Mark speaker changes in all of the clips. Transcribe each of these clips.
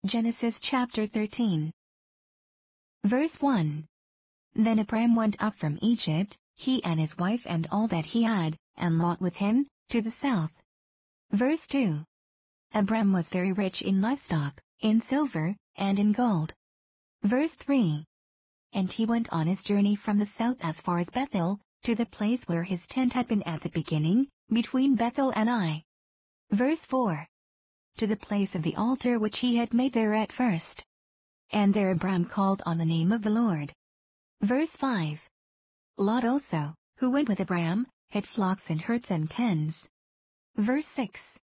Speaker 1: Genesis chapter 13. Verse 1. Then Abram went up from Egypt, he and his wife and all that he had, and Lot with him, to the south. Verse 2. Abram was very rich in livestock, in silver, and in gold. Verse 3. And he went on his journey from the south as far as Bethel, to the place where his tent had been at the beginning, between Bethel and Ai. Verse 4. To the place of the altar which he had made there at first. And there Abram called on the name of the Lord. Verse 5. Lot also, who went with Abram, had flocks and herds and tens. Verse 6.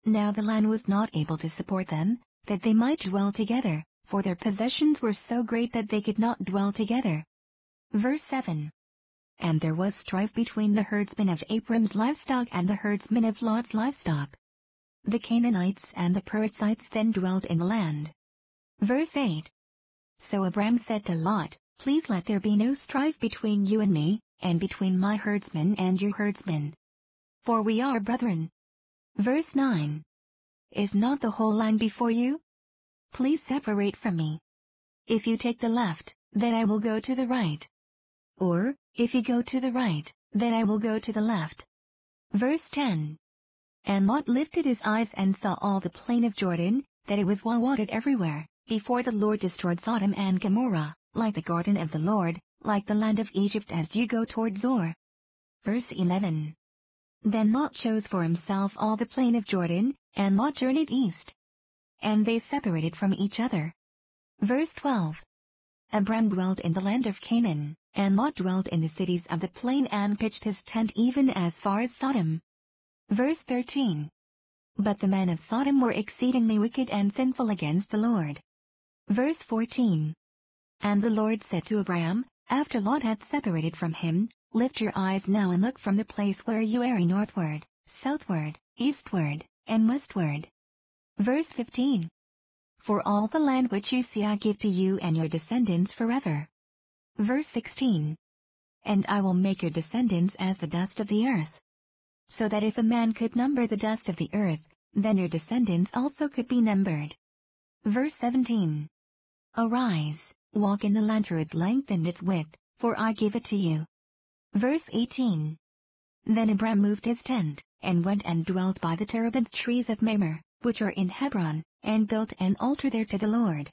Speaker 1: Now the land was not able to support them, that they might dwell together, for their possessions were so great that they could not dwell together. Verse 7. And there was strife between the herdsmen of Abram's livestock and the herdsmen of Lot's livestock. The Canaanites and the Perizzites then dwelt in the land. Verse 8. So Abram said to Lot, Please let there be no strife between you and me, and between my herdsmen and your herdsmen. For we are brethren. Verse 9. Is not the whole land before you? Please separate from me. If you take the left, then I will go to the right. Or, if you go to the right, then I will go to the left. Verse 10. And Lot lifted his eyes and saw all the plain of Jordan, that it was well watered everywhere, before the Lord destroyed Sodom and Gomorrah, like the garden of the Lord, like the land of Egypt as you go toward Zoar. Verse 11. Then Lot chose for himself all the plain of Jordan, and Lot journeyed east. And they separated from each other. Verse 12. Abram dwelt in the land of Canaan, and Lot dwelt in the cities of the plain and pitched his tent even as far as Sodom. Verse 13. But the men of Sodom were exceedingly wicked and sinful against the Lord. Verse 14. And the Lord said to Abram, after Lot had separated from him, Lift your eyes now and look from the place where you are northward, southward, eastward, and westward. Verse 15. For all the land which you see I give to you and your descendants forever. Verse 16. And I will make your descendants as the dust of the earth. So that if a man could number the dust of the earth, then your descendants also could be numbered. Verse 17. Arise, walk in the land through its length and its width, for I give it to you. Verse 18. Then Abram moved his tent, and went and dwelt by the terebinth trees of Mamre, which are in Hebron, and built an altar there to the Lord.